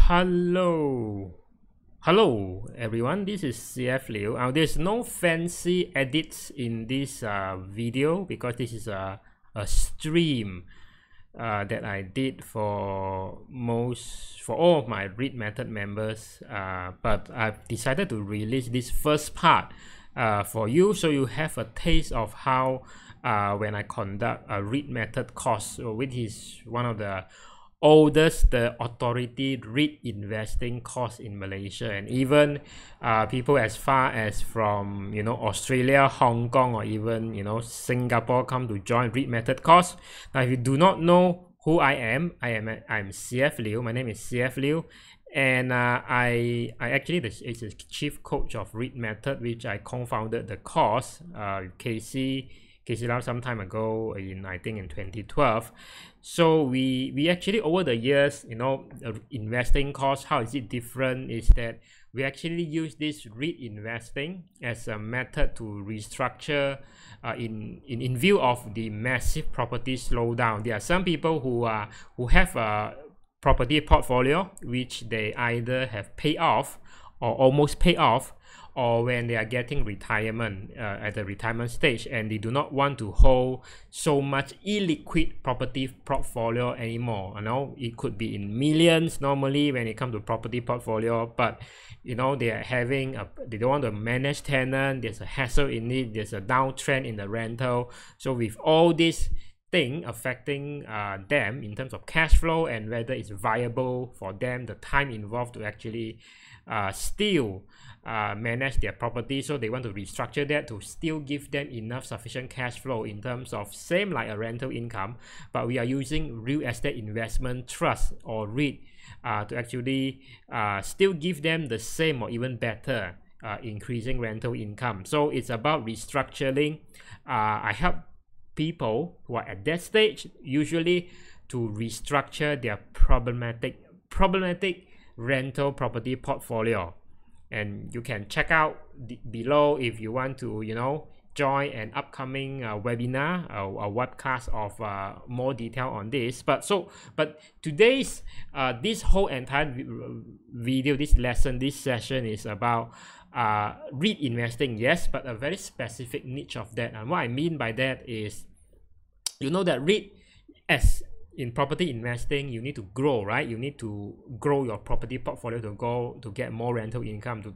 Hello everyone, this is CF Liu. There's no fancy edits in this video because this is a stream that I did for all of my REIT method members, but I've decided to release this first part for you, so you have a taste of how when I conduct a REIT method course, which is one of the oldest authority REIT investing course in Malaysia, and even people as far as from Australia, Hong Kong, or even Singapore come to join REIT method course. Now, if you do not know who I'm CF Liu. My name is CF Liu, and I actually is the chief coach of REIT method, which I co-founded the course KC Lau some time ago I think in 2012. So we actually, over the years, investing course, how is it different is that we actually use this REIT investing as a method to restructure in view of the massive property slowdown. There are some people who have a property portfolio which they either have paid off or almost paid off, or when they are getting retirement at the retirement stage, and they do not want to hold so much illiquid property portfolio anymore. It could be in millions normally when it comes to property portfolio, but they are having they don't want to manage tenant. There's a hassle in it. There's a downtrend in the rental. So with all this thing affecting them in terms of cash flow and whether it's viable for them, the time involved to actually still manage their property, so they want to restructure that to still give them enough sufficient cash flow in terms of same like a rental income, but we are using real estate investment trust or REIT to actually still give them the same or even better increasing rental income. So it's about restructuring. I help people who are at that stage usually to restructure their problematic rental property portfolio, and you can check out below if you want to join an upcoming webinar or a webcast of more detail on this. But today's this whole entire video, this lesson, this session is about REIT investing, yes, but a very specific niche of that. And what I mean by that is, that REIT, as in property investing, you need to grow, right? You need to grow your property portfolio to get more rental income,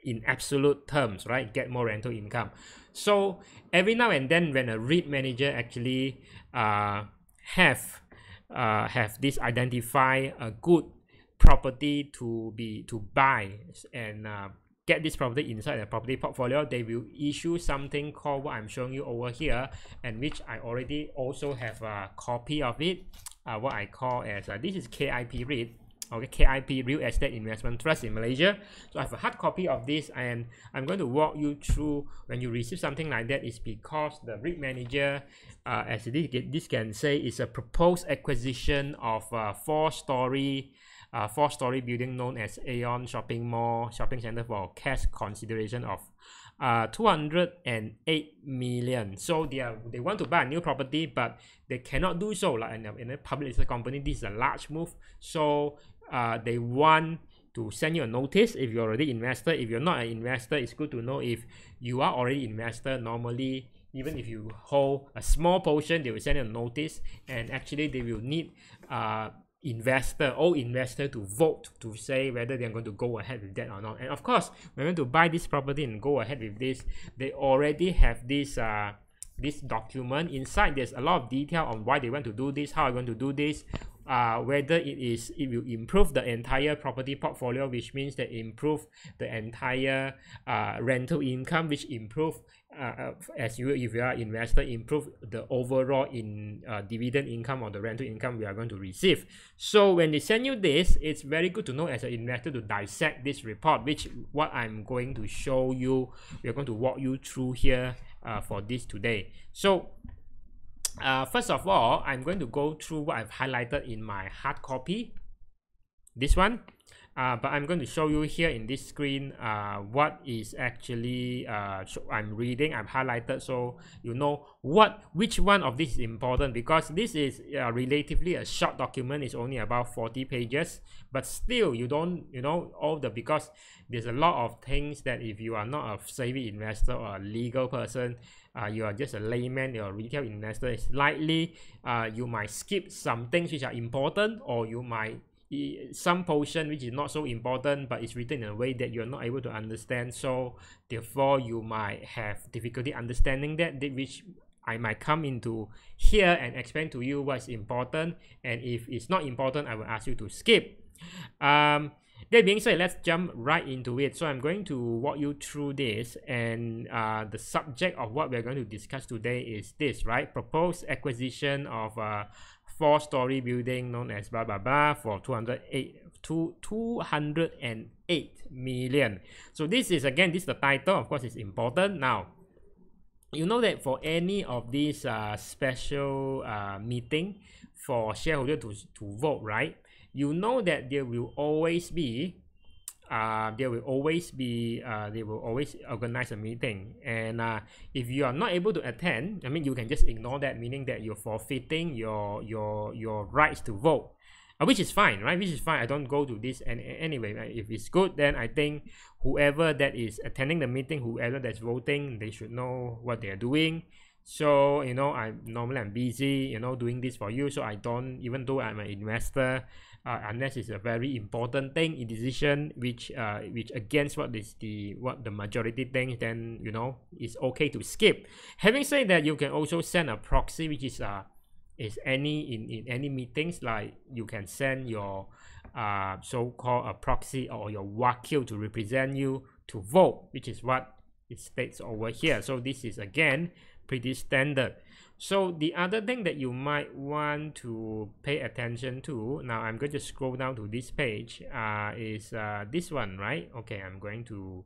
in absolute terms, right? Get more rental income. So every now and then, when a REIT manager actually have this identify a good property to buy and get this property inside the property portfolio, they will issue something called what I'm showing you over here, and which I already also have a copy of it, what I call as this is KIP REIT, okay, KIP Real Estate Investment Trust in Malaysia. So I have a hard copy of this, and I'm going to walk you through. When you receive something like that, it's because the REIT manager, as this can say, is a proposed acquisition of a four-story building known as Aeon shopping center for cash consideration of 208 million. So they want to buy a new property, but they cannot do so like in a public listed company. This is a large move, so they want to send you a notice if you're already investor. If you're not an investor, it's good to know. If you are already investor, normally even if you hold a small portion, they will send you a notice, and actually they will need all investor to vote to say whether they're going to go ahead with that or not. And of course, when you're going to buy this property and go ahead with this, they already have this this document. Inside there's a lot of detail on why they want to do this, how they're going to do this, whether it will improve the entire property portfolio, which means that improve the entire rental income, which improve if you are an investor, improve the overall dividend income or the rental income we are going to receive. So when they send you this, it's very good to know as an investor to dissect this report, which what I'm going to show you. We're going to walk you through here for this today. So first of all, I'm going to go through what I've highlighted in my hard copy. this one. But I'm going to show you here in this screen what is actually so I'm reading. I've highlighted so you know which one of this is important, because this is relatively a short document. It's only about 40 pages, but still you don't because there's a lot of things that if you are not a savvy investor or a legal person, you are just a layman or a retail investor, it's likely you might skip some things which are important, or you might some portion which is not so important but it's written in a way that you're not able to understand, so therefore you might have difficulty understanding that, which I might come into here and explain to you what's important, and if it's not important I will ask you to skip. That being said, let's jump right into it. So I'm going to walk you through this, and the subject of what we're going to discuss today is this, right? Proposed acquisition of 4-story building known as blah blah blah for 208 million. So this is the title. Of course, it's important. Now, you know that for any of these special meeting for shareholder to vote, right? You know that there will always they will always organize a meeting, and if you are not able to attend, I mean, you can just ignore that, meaning that you're forfeiting your rights to vote, which is fine, right? Which is fine. I don't go to this, and anyway, right? If it's good, then I think whoever that is attending the meeting, whoever that's voting, they should know what they're doing. So I'm busy doing this for you, so I don't, even though I'm an investor, unless it's a very important thing, a decision which against what the majority thinks, then it's okay to skip. Having said that, you can also send a proxy, which is in any meetings, like you can send your so-called a proxy or your wakil to represent you to vote, which is what it states over here. So this is again pretty standard. So the other thing that you might want to pay attention to, now I'm going to scroll down to this page, is this one, right? Okay, I'm going to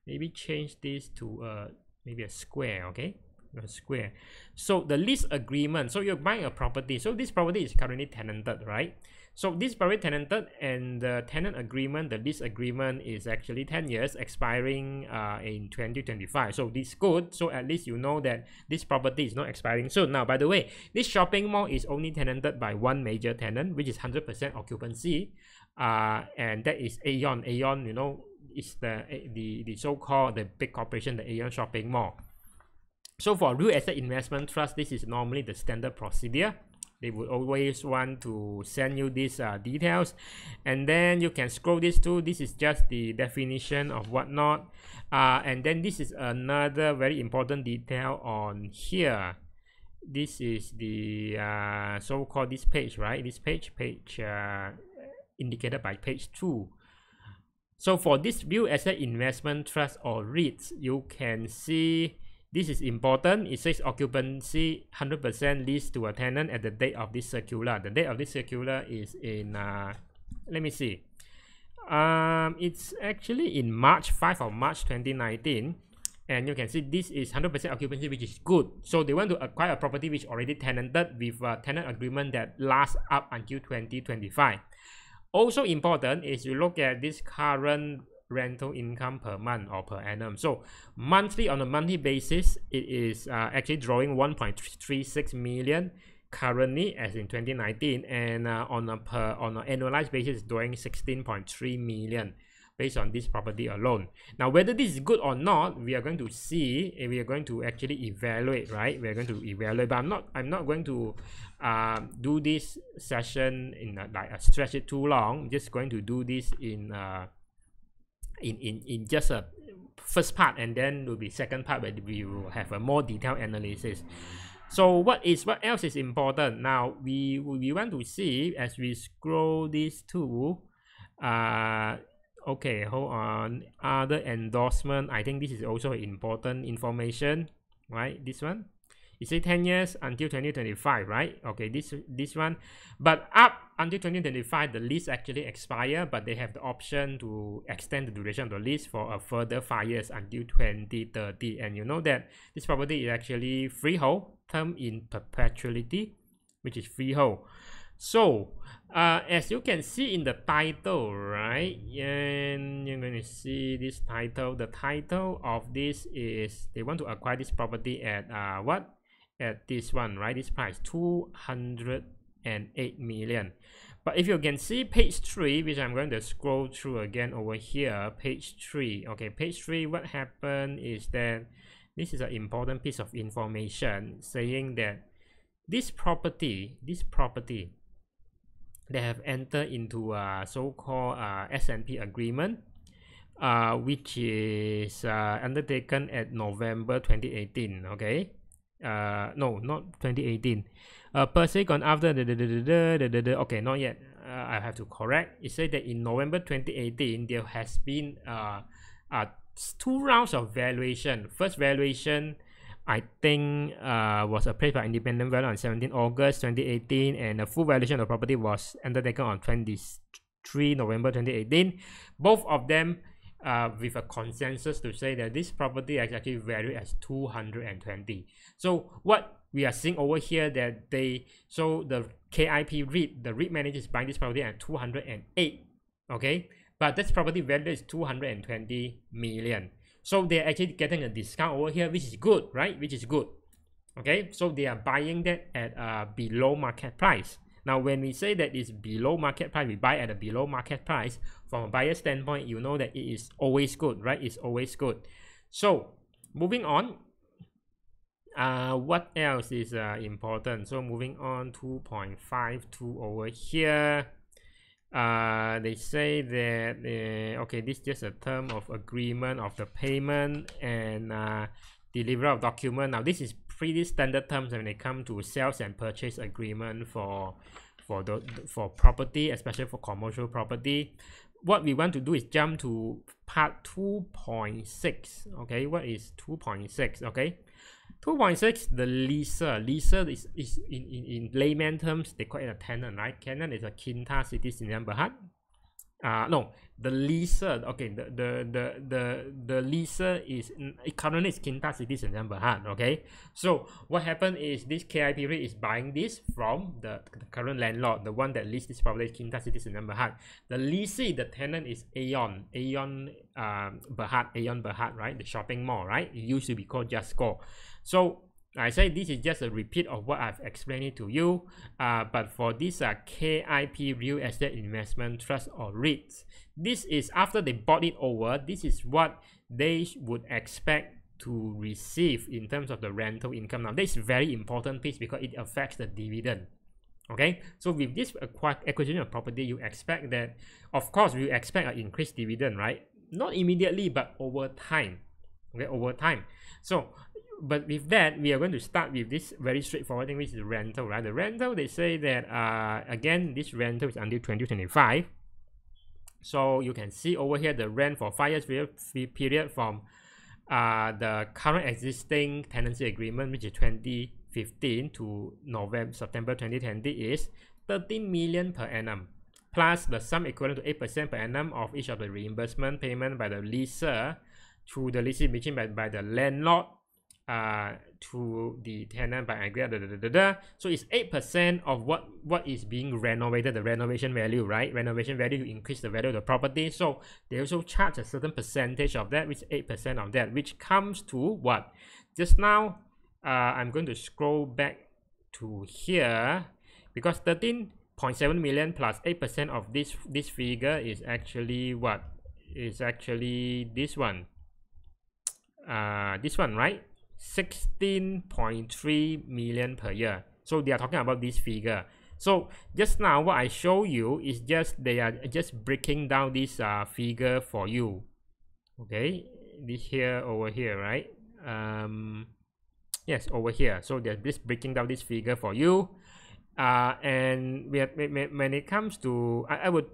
maybe change this to maybe a square, okay? A square. So the lease agreement, so you're buying a property, so this property is currently tenanted, right? So this property tenanted, and the tenant agreement, the lease agreement is actually 10 years, expiring in 2025. So this is good. So at least you know that this property is not expiring soon. Now, by the way, this shopping mall is only tenanted by one major tenant, which is 100% occupancy, and that is Aeon. Aeon, is the so-called the big corporation, the Aeon shopping mall. So for real estate investment trust, this is normally the standard procedure. They would always want to send you these details, and then you can scroll this too. This is just the definition of whatnot, and then this is another very important detail on here. This is the so-called this page, right? This page indicated by page 2. So for this real estate investment trust or REITs, you can see this is important. It says occupancy 100% leased to a tenant at the date of this circular. The date of this circular is in let me see. It's actually in March 5 of March 2019, and you can see this is 100% occupancy, which is good. So they want to acquire a property which already tenanted with a tenant agreement that lasts up until 2025. Also important is you look at this current rental income per month or per annum. So monthly, on a monthly basis, it is actually drawing 1.36 million currently, as in 2019, and on an annualized basis, drawing 16.3 million based on this property alone. Now, whether this is good or not, we are going to see. We are going to actually evaluate, right? We are going to evaluate, but I'm not going to do this session in like stretch it too long. I'm just going to do this in just a first part, and then will be second part where we will have a more detailed analysis. So what else is important? Now we want to see as we scroll this too. Okay, hold on. Other endorsement. I think this is also important information, right? This one. It says 10 years until 2025, right? Okay, this one. But up until 2025, the lease actually expire, but they have the option to extend the duration of the lease for a further 5 years until 2030. And you know that this property is actually freehold, term in perpetuity, which is freehold. So As you can see in the title, right, and you're going to see this title. The title of this is they want to acquire this property at what? At this one, right? This price 208 million. But if you can see page 3, which I'm going to scroll through again over here, page 3. Okay, page 3, what happened is that this is an important piece of information saying that this property, they have entered into a so-called S&P agreement, which is undertaken at November 2018. Okay, no, not 2018. Per se gone after okay, not yet. I have to correct. It said that in November 2018 there has been 2 rounds of valuation. First valuation, I think, was appraised by independent value on 17 August 2018, and the full valuation of the property was undertaken on 23 November 2018. Both of them with a consensus to say that this property is actually valued as 220. So what we are seeing over here that the KIP REIT, the REIT manager, is buying this property at 208. Okay, but this property value is 220 million. So they're actually getting a discount over here, which is good, right? Which is good. Okay, so they are buying that at below market price. Now, when we say that it's below market price, we buy at a below market price. From a buyer standpoint, you know that it is always good, right? It's always good. So moving on, what else is important? So moving on, 2.52 over here. They say that okay, this is just a term of agreement of the payment and delivery of document. Now this is pretty standard terms when it comes to sales and purchase agreement for property, especially for commercial property. What we want to do is jump to part 2.6. okay, what is 2.6? okay, 2.6, the leaser. Leaser is in layman terms, they call it a tenant, right? Tenant is a Kinta City Sdn Bhd. No, the leaser. Okay, the leaser is currently is Kinta City Sdn Bhd. Okay, so what happened is this KIP REIT is buying this from the current landlord, the one that leased this property is Kinta City Sdn Bhd. The leasee, the tenant is Aeon Bhd, right? The shopping mall, right? It used to be called Just Go. So I say this is just a repeat of what I've explained it to you, but for this KIP Real Estate Investment Trust or REIT, this is after they bought it over, this is what they would expect to receive in terms of the rental income. Now this is a very important piece because it affects the dividend. Okay, so with this acquisition of property, you expect that, of course, we expect an increased dividend, right? Not immediately, but over time. Okay, over time. So but with that, we are going to start with this very straightforward thing, which is the rental, right? The rental, they say that again, this rental is until 2025. So you can see over here the rent for 5 years period from the current existing tenancy agreement, which is 2015 to September 2020, is 13 million per annum, plus the sum equivalent to 8% per annum of each of the reimbursement payment by the leaser through the leasing between by the landlord to the tenant by agreement. So it's 8% of what is being renovated, the renovation value, right? Renovation value to increase the value of the property. So they also charge a certain percentage of that, which is 8% of that, which comes to what? Just now, I'm going to scroll back to here because 13.7 million plus 8% of this figure is actually what? Is actually this one. This one, right? 16.3 million per year. So they are talking about this figure. So just now what I show you is just they are just breaking down this figure for you. Okay, this here over here, right? Yes, over here. So they're just breaking down this figure for you. And when it comes to, I would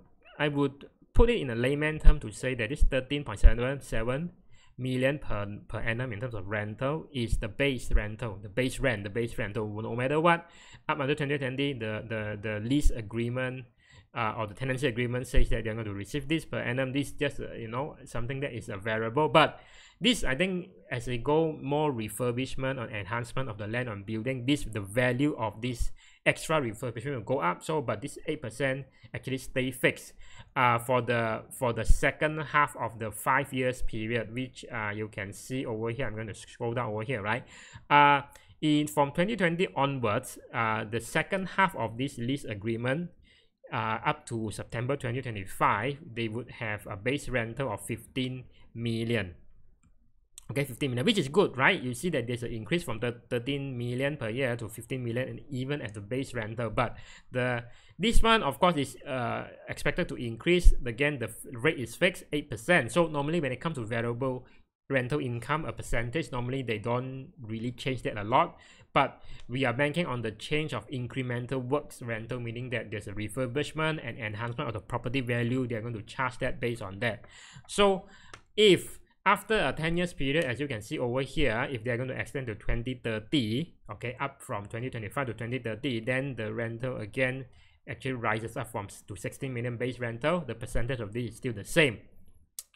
put it in a layman term to say that this 13.77 million per annum in terms of rental is the base rental, the base rent. No matter what, up until 2020, the lease agreement or the tenancy agreement says that they're going to receive this per annum. This is just you know, something that is a variable. But this, I think, as they go more refurbishment or enhancement of the land on building, the value of this extra refurbishment will go up. So, but this 8% actually stay fixed for the second half of the 5 years period, which you can see over here. I'm going to scroll down over here, right? From 2020 onwards, the second half of this lease agreement up to September 2025, they would have a base rental of 15 million. Okay, 15 million, which is good, right? You see that there's an increase from 13 million per year to 15 million, and even at the base rental. But this one, of course, is expected to increase. Again, the rate is fixed, 8%. So normally when it comes to variable rental income, a percentage, normally they don't really change that a lot. But we are banking on the change of incremental works rental, meaning that there's a refurbishment and enhancement of the property value. They're going to charge that based on that. So if after a 10 years period, as you can see over here, if they're going to extend to 2030, okay, up from 2025 to 2030, then the rental again actually rises up to 16 million base rental. The percentage of this is still the same.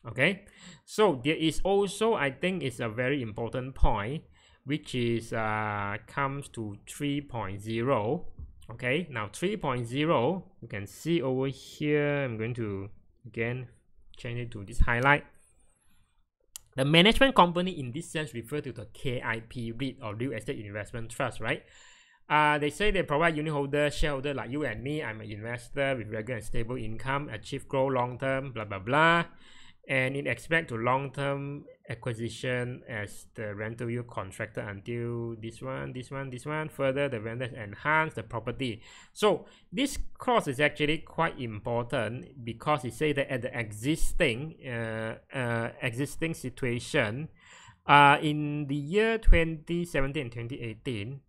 Okay, so there is also, I think it's a very important point, which is comes to 3.0. Okay, now 3.0, you can see over here, I'm going to again change it to this highlight. The management company in this sense refer to the KIP REIT, or Real Estate Investment Trust, right? They say they provide unit holder, shareholder like you and me. I'm an investor with regular and stable income, achieve growth long term, blah blah blah. And it expect to long-term acquisition as the rental yield contracted until this one. Further, the vendors enhance the property. So this clause is actually quite important because it says that at the existing situation, in the year 2017 and 2018,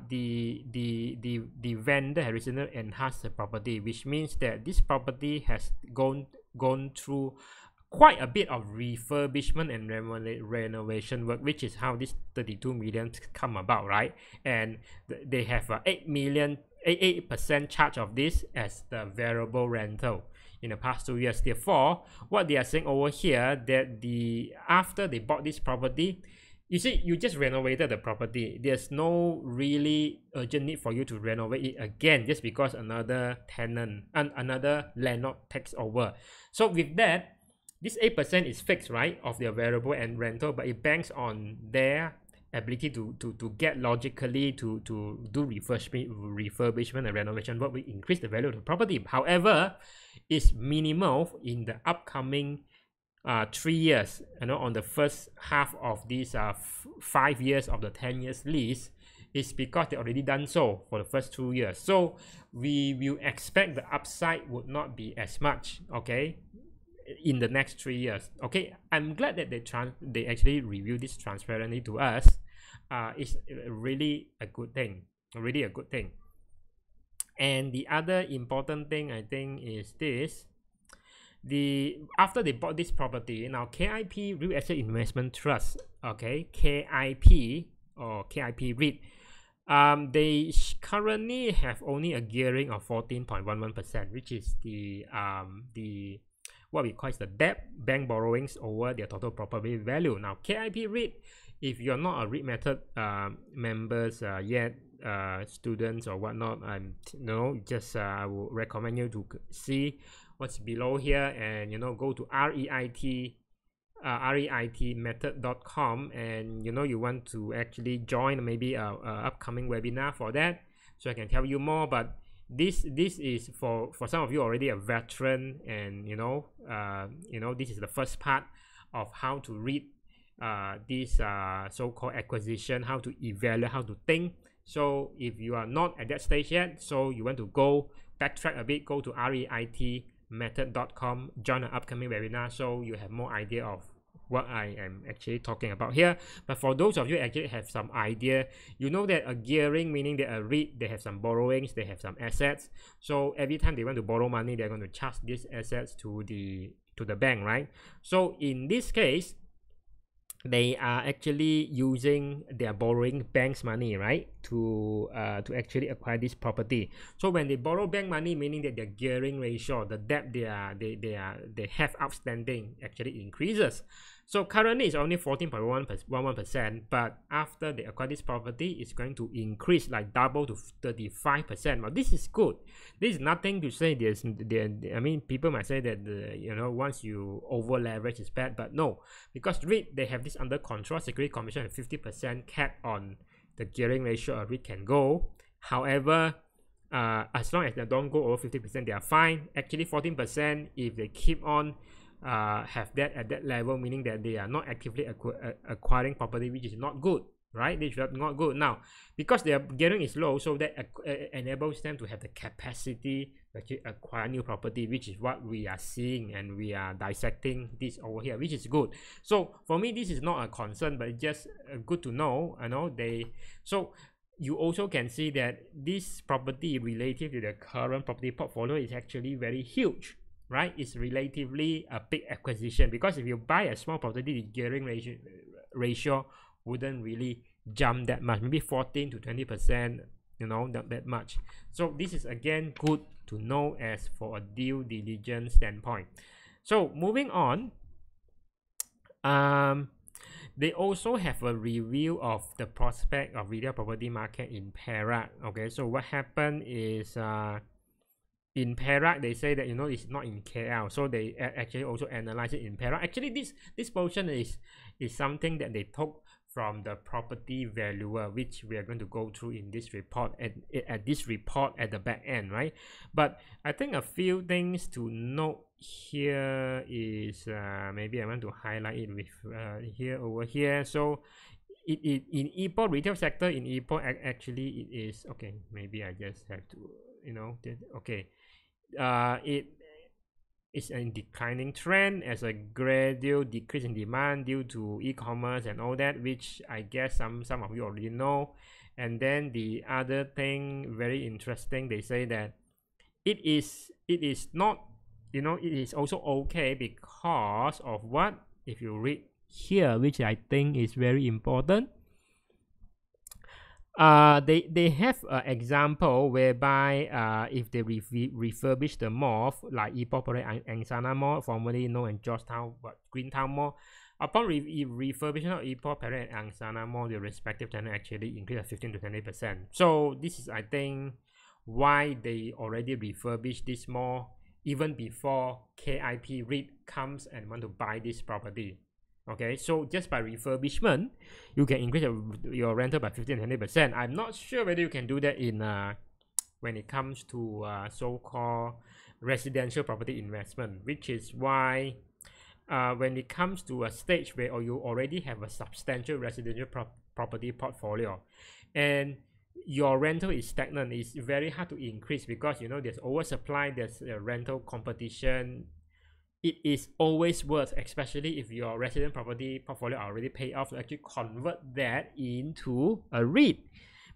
the vendor has recently enhanced the property, which means that this property has gone through quite a bit of refurbishment and renovation work, which is how this 32 million come about, right? And they have a 8% charge of this as the variable rental in the past 2 years. Therefore, what they are saying over here, that after they bought this property, you see, you just renovated the property. There's no really urgent need for you to renovate it again just because another tenant and another landlord takes over. So with that, this 8% is fixed, right, of their variable and rental, but it banks on their ability to get logically to do refurbishment and renovation work will increase the value of the property. However, it's minimal in the upcoming 3 years, on the first half of these 5 years of the 10 years lease, is because they already done so for the first 2 years. So we will expect the upside would not be as much, okay, in the next 3 years. Okay, I'm glad that they actually review this transparently to us. It's really a good thing, really a good thing. And the other important thing, I think, is this. After they bought this property, now KIP Real Estate Investment Trust, okay, KIP or KIP REIT, they currently have only a gearing of 14.11%, which is the what we call the debt, bank borrowings over their total property value. Now KIP REIT, if you're not a REIT method members yet, students or whatnot, I will recommend you to see what's below here, and go to reitmethod.com, and you want to actually join maybe a upcoming webinar for that, so I can tell you more. But this is for some of you already a veteran, and this is the first part of how to read this so-called acquisition, how to evaluate, how to think. So if you are not at that stage yet, so you want to go backtrack a bit, go to reitmethod.com, join an upcoming webinar, so you have more idea of what I am actually talking about here. But for those of you actually have some idea, that a gearing, meaning that a REIT, they have some borrowings, they have some assets. So every time they want to borrow money, they're going to charge these assets to the bank, right? So in this case, they are actually using their borrowing bank's money, right, to actually acquire this property. So when they borrow bank money, meaning that their gearing ratio, the debt they have outstanding, actually increases. So currently it's only 14.11%, but after they acquire this property, it's going to increase like double to 35%. But this is good. This is nothing to say I mean, people might say that once you over leverage is bad, but no, because REIT, they have this under control. Security Commission has 50% cap on the gearing ratio a REIT can go. However, as long as they don't go over 50%, they are fine. Actually 14%, if they keep on have that at that level, meaning that they are not actively acquiring property, which is not good, right? This is not good. Now, because their gearing is low, so that enables them to have the capacity to actually acquire new property, which is what we are seeing, and we are dissecting this over here, which is good. So for me, this is not a concern, but it's just good to know. So you also can see that this property relative to the current property portfolio is actually very huge, right? It's relatively a big acquisition, because if you buy a small property, the gearing ratio wouldn't really jump that much, maybe 14 to 20%, not that much. So this is again good to know as for a due diligence standpoint. So moving on, they also have a review of the prospect of retail property market in Perak. Okay, so what happened is in Perak, they say that it's not in KL, so they actually also analyze it in Perak. Actually, this portion is something that they took from the property valuer, which we are going to go through in this report at this report at the back end, right? But I think a few things to note here is maybe I want to highlight it with over here. So in Ipoh retail sector in Ipoh, actually it is okay. Maybe I just have to okay. It is a declining trend as a gradual decrease in demand due to e-commerce and all that, which I guess some of you already know. And then the other thing, very interesting, they say that it is not, it is also okay because of what? If you read here, which I think is very important, they have an example whereby if they refurbish the mall like Ipoh Parade Angsana Mall, formerly known as Georgetown Greentown Mall, upon refurbishment of Ipoh Parade and Angsana Mall, the respective tenant actually increased 15 to 20%. So this is, I think, why they already refurbished this mall even before KIP REIT comes and want to buy this property. Okay, so just by refurbishment, you can increase your rental by 15 to 20%. I'm not sure whether you can do that in when it comes to so-called residential property investment, which is why when it comes to a stage where you already have a substantial residential property portfolio and your rental is stagnant, it's very hard to increase because there's oversupply, there's rental competition. It is always worth, especially if your resident property portfolio already paid off, to actually convert that into a REIT.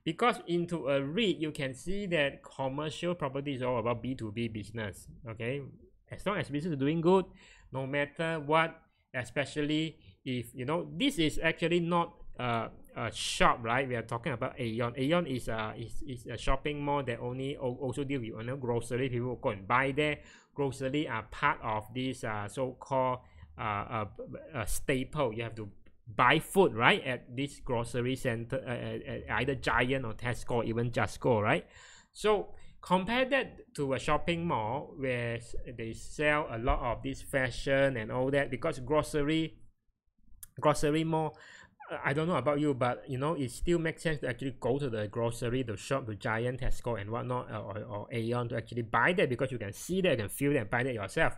Because into a REIT, you can see that commercial property is all about B2B business. Okay, as long as business is doing good, no matter what, especially if this is actually not a shop, right? We are talking about Aeon. Aeon is a shopping mall that also deal with grocery. People will go and buy there. Grocery are part of this so-called staple. You have to buy food, right, at this grocery center, at either Giant or Tesco or even Justco, right? So compare that to a shopping mall where they sell a lot of this fashion and all that, because grocery mall, I don't know about you, but it still makes sense to actually go to the grocery, the shop, the Giant, Tesco and whatnot, or Aeon, to actually buy that, because you can see that, you can feel that, and buy that yourself.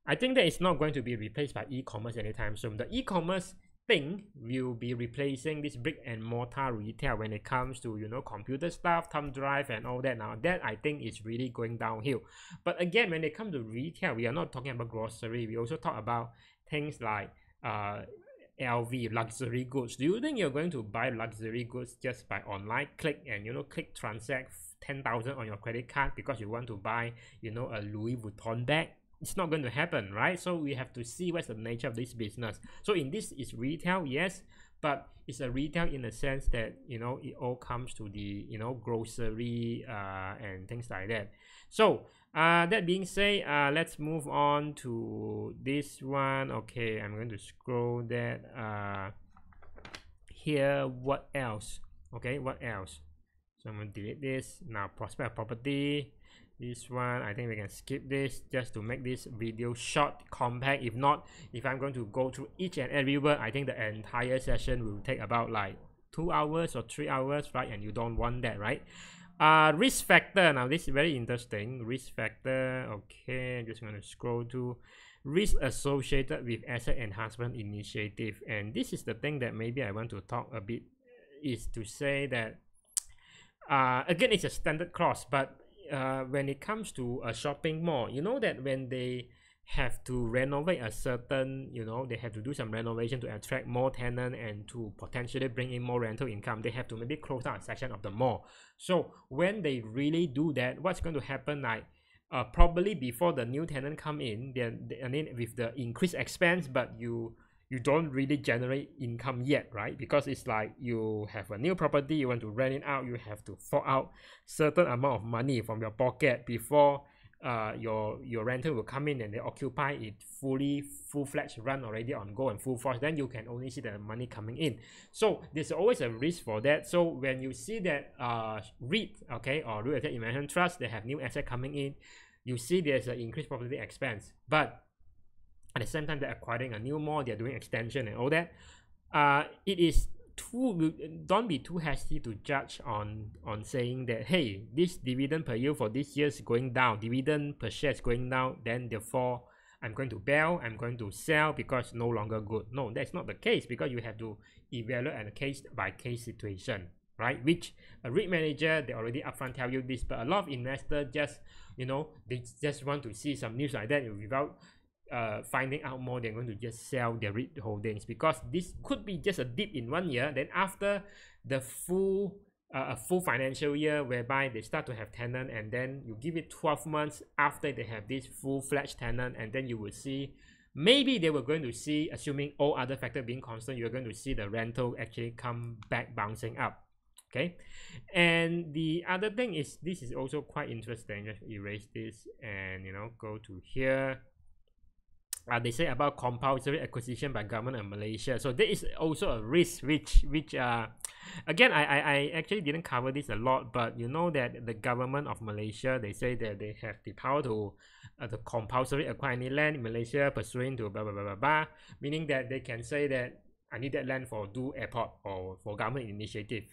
I think that it's not going to be replaced by e-commerce anytime soon. The e-commerce thing will be replacing this brick and mortar retail when it comes to computer stuff, thumb drive and all that. Now that I think is really going downhill. But again, when it comes to retail, we are not talking about grocery. We also talk about things like LV, luxury goods. Do you think you're going to buy luxury goods just by online click and click transact 10,000 on your credit card because you want to buy a Louis Vuitton bag? It's not going to happen, right? So we have to see what's the nature of this business. So in this is retail, yes, but it's a retail in the sense that it all comes to the grocery and things like that. So That being said, let's move on to this one. Okay, I'm going to scroll that here. What else? Okay, what else? So I'm going to delete this. Now, prospect property. This one, I think we can skip this just to make this video short, compact. If not, if I'm going to go through each and every word, I think the entire session will take about like 2 hours or 3 hours, right? And you don't want that, right? Risk factor. Now, this is very interesting. Risk factor. Okay, I'm just going to scroll to risk associated with asset enhancement initiative. And this is the thing that maybe I want to talk a bit, is to say that again, it's a standard clause, but when it comes to a shopping mall, you know that when they have to renovate a certain, you know, they have to do some renovation to attract more tenant and to potentially bring in more rental income, they have to maybe close down a section of the mall. So when they really do that, what's going to happen, like probably before the new tenant come in, then I mean with the increased expense, but you don't really generate income yet, right? Because it's like you have a new property, you want to rent it out, you have to fork out certain amount of money from your pocket before your rental will come in and they occupy it full-fledged run already on go and full force. Then you can only see the money coming in. So there's always a risk for that. So when you see that REIT, okay, or real estate investment trust, they have new asset coming in, you see there's an increased property expense, but at the same time they're acquiring a new mall, they're doing extension and all that. It is don't be too hasty to judge on saying that, hey, this dividend per year for this year is going down, dividend per share is going down, then therefore I'm going to bail, I'm going to sell because no longer good. No, that's not the case, because you have to evaluate on a case by case situation, right? Which a REIT manager, they already upfront tell you this, but a lot of investors just, you know, they just want to see some news like that without finding out more. They're going to just sell their REIT holdings, because this could be just a dip in 1 year. Then after the full financial year, whereby they start to have tenant, and then you give it 12 months after they have this full-fledged tenant, and then you will see, maybe they were going to see, assuming all other factors being constant, you're going to see the rental actually come back bouncing up. Okay, and the other thing is, this is also quite interesting. Just erase this and, you know, go to here. They say about compulsory acquisition by government of Malaysia. So there is also a risk, which again, I actually didn't cover this a lot, but you know that the government of Malaysia, they say that they have the power to compulsory acquire any land in Malaysia pursuant to blah blah blah blah blah, meaning that they can say that I need that land for do airport or for government initiative.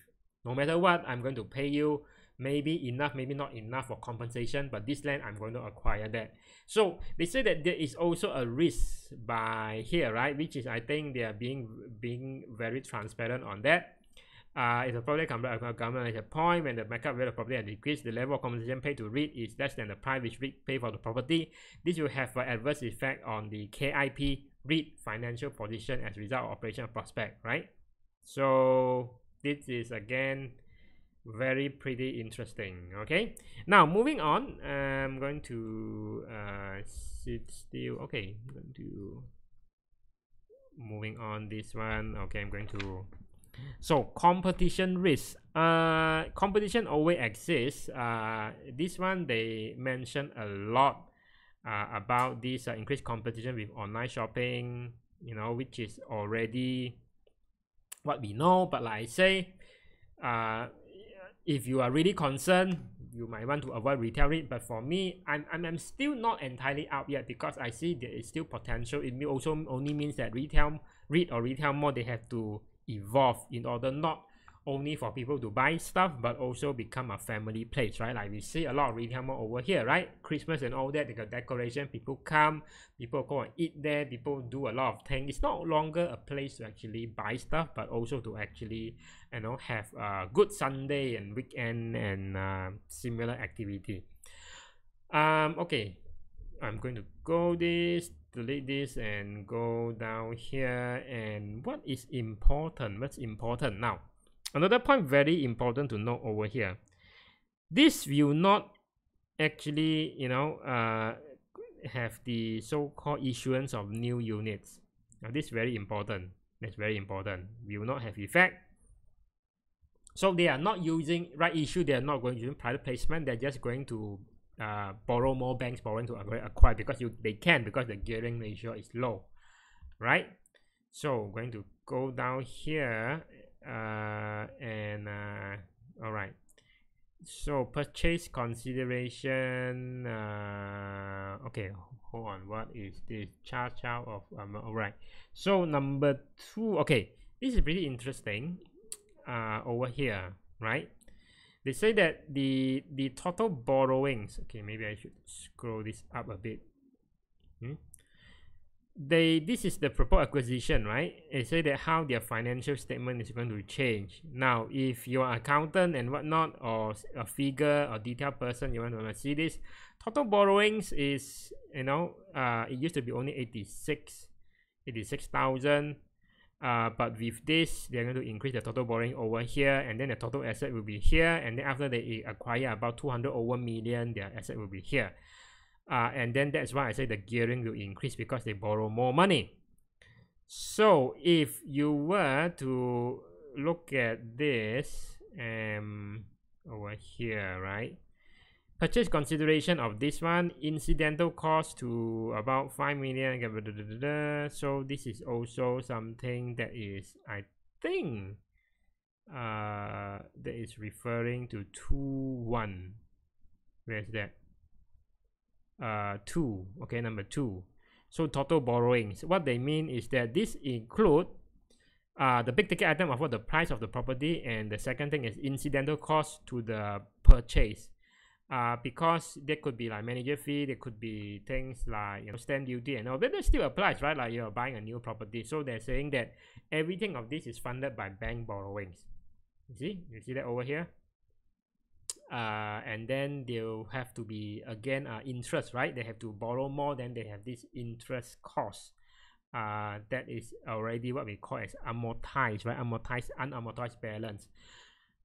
No matter what, I'm going to pay you maybe enough, maybe not enough for compensation, but this land I'm going to acquire that. So they say that there is also a risk by here, right? Which is, I think they are being very transparent on that. If the property government at a point when the market value of property has decreased, the level of compensation paid to REIT is less than the price which REIT pay for the property. This will have an adverse effect on the KIP REIT financial position as a result of operational prospect, right? So this is again very pretty interesting. Okay, now moving on, I'm going to sit still. Okay, I'm going to moving on this one. Okay, I'm going to, so competition risk. Competition always exists. This one they mention a lot about this increased competition with online shopping, you know, which is already what we know. But like I say, if you are really concerned, you might want to avoid retail REIT. But for me, I'm still not entirely out yet, because I see there is still potential. It also only means that retail REIT or retail mall, they have to evolve in order not only for people to buy stuff, but also become a family place, right? Like we see a lot of retail mall over here, right? Christmas and all that, they got decoration, people come, people go and eat there, people do a lot of things. It's no longer a place to actually buy stuff, but also to actually, you know, have a good Sunday and weekend and similar activity. Okay, I'm going to go this, delete this, and go down here. And what is important? What's important now? Another point very important to note over here. This will not actually, you know, have the so-called issuance of new units. Now this is very important. That's very important. We will not have effect. So they are not using right issue. They are not going to use private placement. They're just going to borrow more banks borrowing to acquire because they can, because the gearing ratio is low, right? So going to go down here all right. So purchase consideration. Okay, hold on. What is this charge out of? All right. So number 2. Okay, this is pretty interesting. Over here, right? They say that the total borrowings. Okay, maybe I should scroll this up a bit. This is the proposed acquisition, right? They say that how their financial statement is going to change. Now, if you're an accountant and whatnot, or a figure or detailed person, you want to see this total borrowings is, it used to be only 86,000. But with this, they're going to increase the total borrowing over here, and then the total asset will be here, and then after they acquire about 200 over million, their asset will be here. And then that's why I say the gearing will increase, because they borrow more money. So if you were to look at this over here, right? Purchase consideration of this one, incidental cost to about 5 million. So this is also something that is, I think, that is referring to 2.1. Where's that? 2. Okay, number 2. So total borrowings, what they mean is that this include the big ticket item of what the price of the property, and the second thing is incidental cost to the purchase. Because there could be like manager fee, there could be things like stamp duty and all, but that still applies, right? Like you're buying a new property. So they're saying that everything of this is funded by bank borrowings. You see that over here? And then they'll have to be again interest, right? They have to borrow more, then they have this interest cost. That is already what we call as amortized, right? Unamortized balance.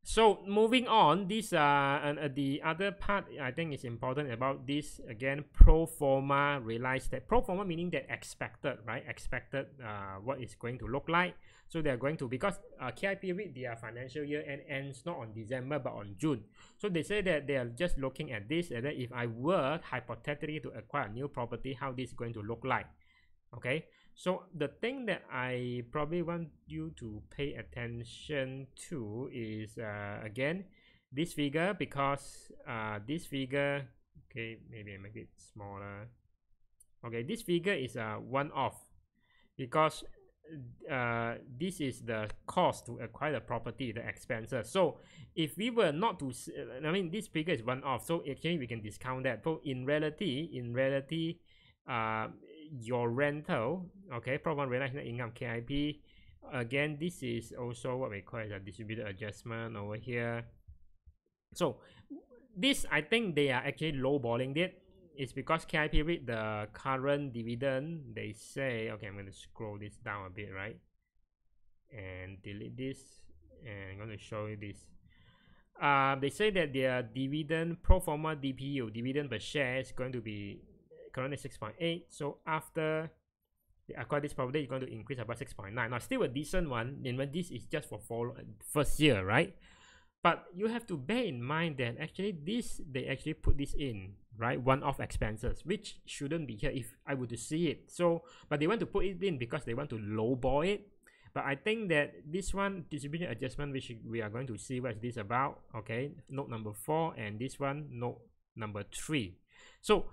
So moving on, this and the other part I think is important about this, again, pro forma realized that pro forma meaning that expected, right? Expected what it's going to look like. So they're going to, because KIP REIT, their financial year ends not on December but on June. So they say that they are just looking at this, and that if I were hypothetically to acquire a new property, how this is going to look like. Okay, so the thing that I probably want you to pay attention to is again this figure, because this figure, okay, maybe I make it smaller. Okay, this figure is a one-off, because this is the cost to acquire the property, the expenses. So if we were not to, this figure is one-off, so actually we can discount that. So in reality, your rental, okay, pro forma realized net income, KIP, again, this is also what we call as a distributed adjustment over here. So this, I think they are actually lowballing it. It's because KIP REIT, the current dividend, they say, okay, I'm going to scroll this down a bit, right, and delete this, and I'm going to show you this. They say that their dividend, pro forma DPU, dividend per share, is going to be currently 6.8. So after they acquire this property, it's going to increase about 6.9. Now still a decent one, and when this is just for first year, right? But you have to bear in mind that actually they actually put this in, right? One-off expenses, which shouldn't be here if I were to see it. So, but they want to put it in because they want to lowball it. But I think that this one, distribution adjustment, which we are going to see what is this about. Okay, note number 4, and this one, note number 3. So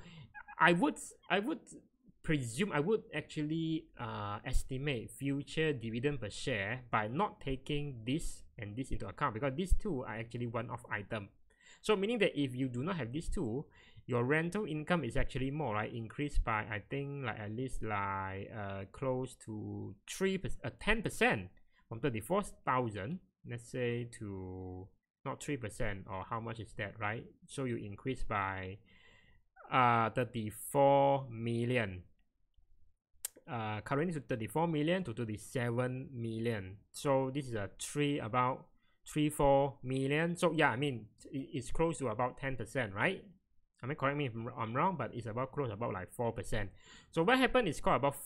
I would presume, I would actually estimate future dividend per share by not taking this and this into account, because these two are actually one-off item. So meaning that if you do not have these two, your rental income is actually more, right? Increased by, I think, like at least like close to 10% from 34,000, let's say, to not 3%, or how much is that, right? So you increase by 34 million. Currently to 34 million to 37 million. So this is about 3-4 million. So yeah, I mean, it's close to about 10%, right? I mean, correct me if I'm wrong, but it's about close about like 4%. So what happened is called about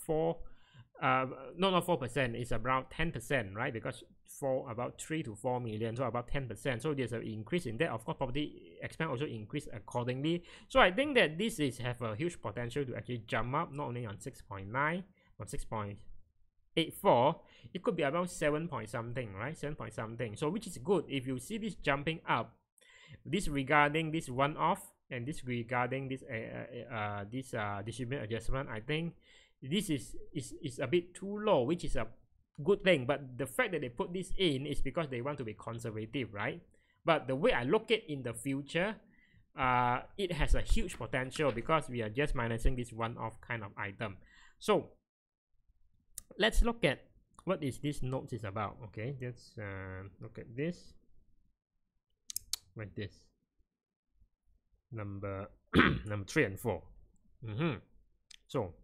not 4%, it's about 10%, right? Because for about 3 to 4 million, so about 10%. So there's an increase in that. Of course, property expense also increase accordingly. So I think that this is have a huge potential to actually jump up, not only on 6.9 or 6.84, it could be about 7 point something, right? 7 point something. So which is good. If you see this jumping up, this regarding this one-off and this regarding this distribution adjustment, I think this is a bit too low, which is a good thing. But the fact that they put this in is because they want to be conservative, right? But the way I look at in the future, it has a huge potential because we are just minusing this one-off kind of item. So let's look at what is this notes is about. Okay, let's look at this like this. Number 3 and 4. So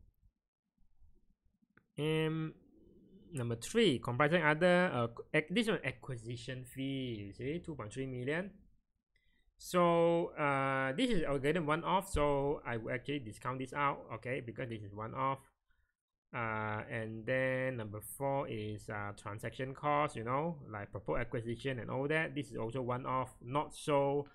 number 3, comprising other this one acquisition fee, you see, 2.3 million. So this is algorithm one-off, so I will actually discount this out, okay, because this is one-off. And then number 4 is transaction cost, you know, like proposed acquisition and all that. This is also one-off, not so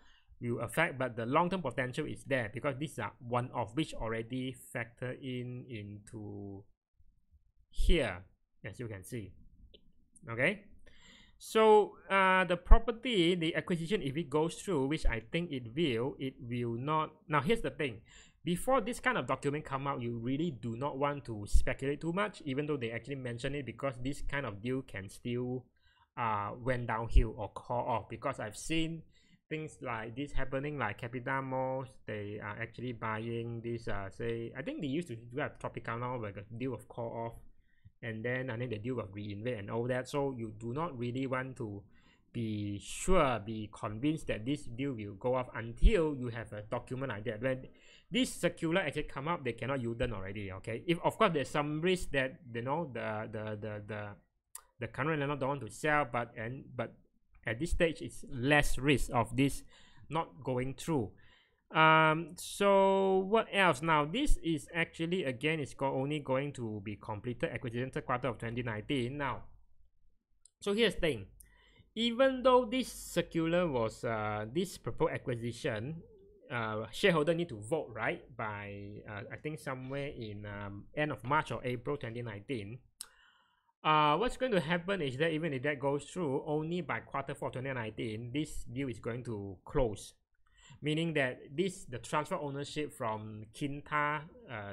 will affect, but the long-term potential is there because these are one-off which already factor into here, as you can see. Okay, so the property, the acquisition, if it goes through, which I think it will not. Now here's the thing, before this kind of document come out, you really do not want to speculate too much, even though they actually mention it, because this kind of deal can still went downhill or call off, because I've seen things like this happening, like Capital Malls, they are actually buying this say, I think they used to do have Tropicana, like a deal of call off, and then I think the deal of reinvest and all that. So you do not really want to be sure, be convinced that this deal will go off until you have a document like that. When this circular actually come up, they cannot U-turn already. Okay, if of course there's some risk that, you know, the current landlord don't want to sell, but at this stage it's less risk of this not going through. So what else? Now this is actually, again, it's only going to be completed acquisition third quarter of 2019 now. So here's the thing, even though this circular was this proposed acquisition, shareholder need to vote, right, by I think somewhere in end of March or April 2019. What's going to happen is that even if that goes through, only by quarter 4 2019 this deal is going to close, meaning that the transfer ownership from Kinta,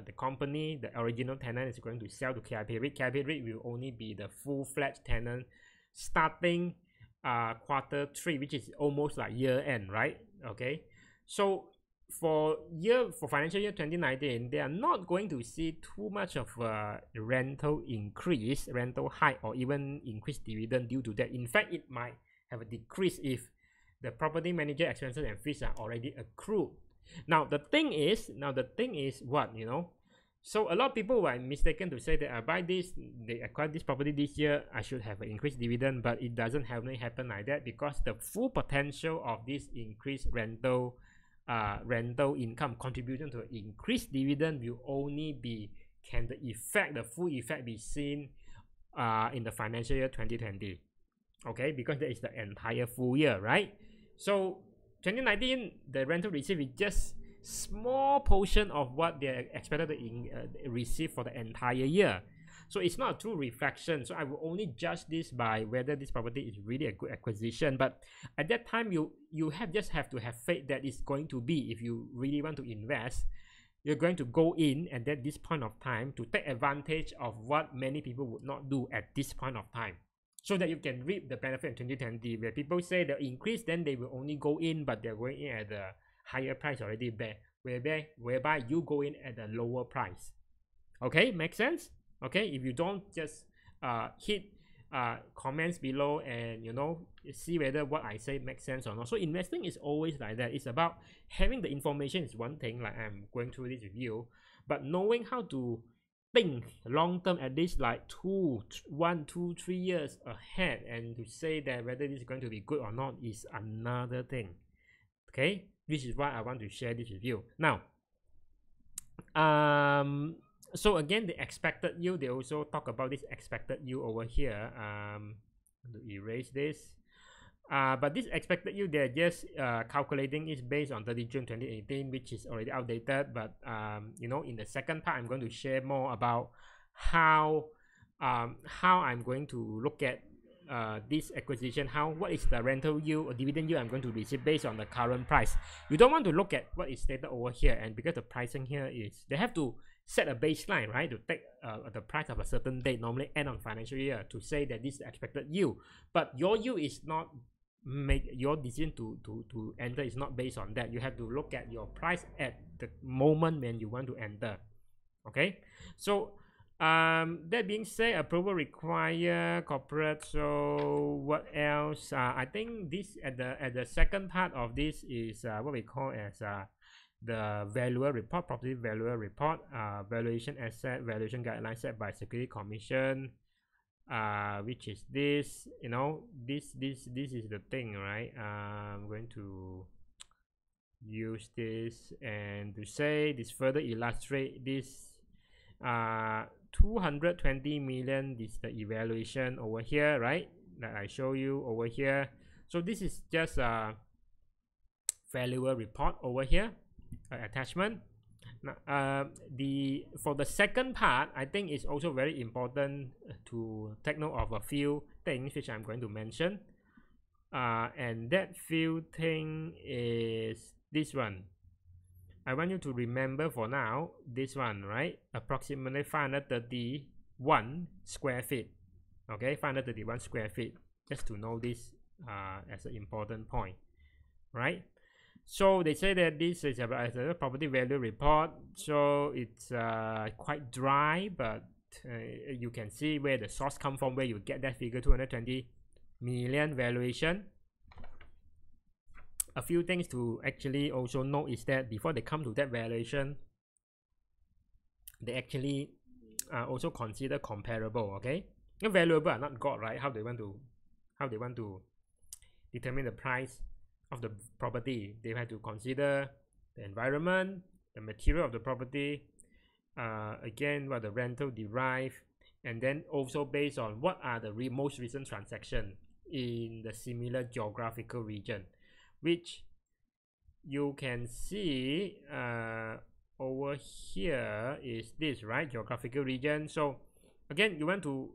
the company, the original tenant, is going to sell to KIP REIT. KIP REIT will only be the full-fledged tenant starting quarter 3, which is almost like year end, right? Okay, so for financial year 2019, they are not going to see too much of a rental increase, rental hike, or even increased dividend due to that. In fact, it might have a decrease if the property manager expenses and fees are already accrued. Now the thing is what, you know, so a lot of people were mistaken to say that I buy this, they acquired this property this year, I should have an increased dividend, but it doesn't happen like that, because the full potential of this increased rental income contribution to an increased dividend will only be, the full effect be seen in the financial year 2020. Okay, because that is the entire full year, right? So 2019, the rental receipt is just small portion of what they are expected to receive for the entire year. So it's not a true reflection. So I will only judge this by whether this property is really a good acquisition. But at that time, you just have to have faith that it's going to be. If you really want to invest, you're going to go in and at this point of time to take advantage of what many people would not do at this point of time, so that you can reap the benefit in 2020, where people say they'll increase, then they will only go in, but they're going in at a higher price already, whereby you go in at a lower price. Okay, make sense? Okay, if you don't just hit comments below and, you know, see whether what I say makes sense or not. So investing is always like that. It's about having the information is one thing, like I'm going through this review, but knowing how to think long term, at least like 1, 2, 3 years ahead, and to say that whether this is going to be good or not is another thing. Okay, this is why I want to share this with you now. So again, the expected yield, they also talk about this expected yield over here. To erase this. But this expected yield, they're just calculating is based on 30 June 2018, which is already outdated. But you know, in the second part, I'm going to share more about how I'm going to look at this acquisition, what is the rental yield or dividend yield I'm going to receive based on the current price. You don't want to look at what is stated over here, and because the pricing here is, they have to set a baseline, right, to take the price of a certain date, normally end of financial year, to say that this is the expected yield. But your yield is not, make your decision to enter is not based on that. You have to look at your price at the moment when you want to enter. Okay, so that being said, approval require corporate. So what else? I think this at the second part of this is what we call as the valuer report, property valuer report, valuation asset valuation guidelines set by Security Commission, which is this. You know, this is the thing, right? I'm going to use this and to say this further illustrate this. 220 million is the evaluation over here, right, that I show you over here. So this is just a valuer report over here, attachment. Now, for the second part, I think it's also very important to take note of a few things which I'm going to mention, and that few thing is this one. I want you to remember for now this one, right? Approximately 531 square feet. Okay, 531 square feet. Just to know this as an important point, right? So they say that this is a property value report. So it's quite dry, but you can see where the source come from, where you get that figure 220 million valuation. A few things to actually also know is that before they come to that valuation, they actually also consider comparable. Okay, valuable are not God, right? How they want to determine the price of the property. They have to consider the environment, the material of the property, again what the rental derive, and then also based on what are the most recent transactions in the similar geographical region, which you can see over here is this, right, geographical region. So again, you want to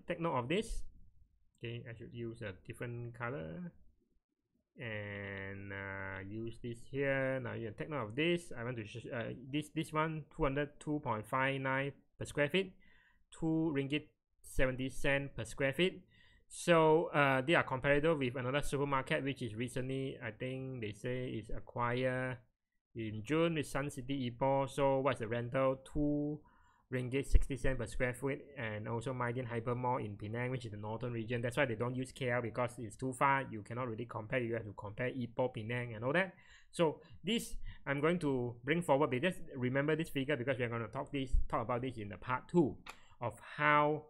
take note of this. Okay, I should use a different color and use this here. Now you can take note of this. I want to this one 202.59 per square feet, 2 ringgit 70 cents per square feet. So they are comparable with another supermarket which is recently, I think they say, is acquired in June with Sun City Ipoh. So what's the rental? 2 ringgit 60 cents per square foot, and also Mydin Hyper Mall in Penang, which is the northern region. That's why they don't use KL, because it's too far. You cannot really compare. You have to compare Ipoh, Penang, and all that. So this I'm going to bring forward, but just remember this figure because we're going to talk about this in the part 2 of how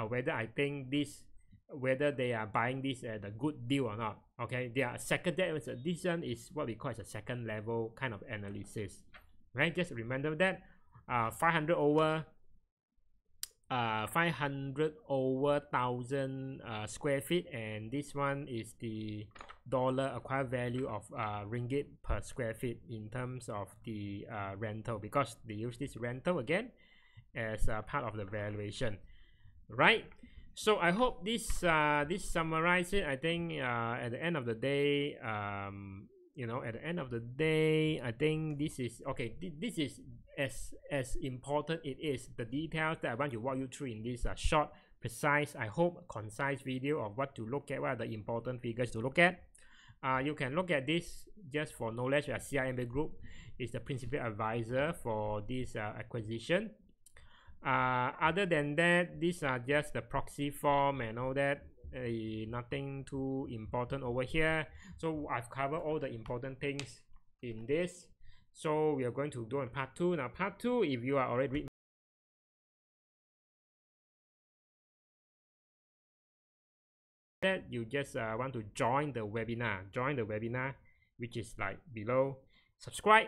whether I think this, whether they are buying this at a good deal or not. Okay, they are this one is what we call as a second level kind of analysis, right? Just remember that 500 over 1,000 square feet, and this one is the dollar acquired value of ringgit per square feet in terms of the rental, because they use this rental again as part of the valuation, right? So I hope this summarizes it. I think at the end of the day, you know, at the end of the day, I think this is okay. This is as important. It is the details that I want to walk you through in this short, precise, I hope concise video of what to look at, what are the important figures to look at. You can look at this just for knowledge. CIMB Group is the principal advisor for this acquisition. Other than that, these are just the proxy form and all that. Nothing too important over here. So I've covered all the important things in this. So we are going to do in part 2. Now part 2, if you are already that, you just want to join the webinar, which is like below. Subscribe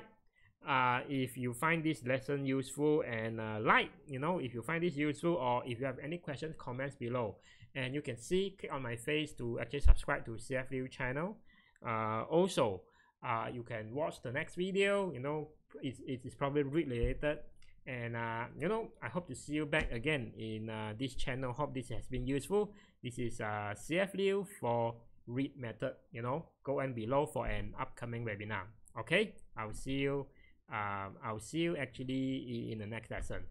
if you find this lesson useful, and if you find this useful, or if you have any questions, comments below. And you can see, click on my face to actually subscribe to CF Liu channel. Also, you can watch the next video. It is probably related. And I hope to see you back again in this channel. Hope this has been useful. This is CF Liu for REIT method. Go and below for an upcoming webinar. Okay, I'll see you actually in the next lesson.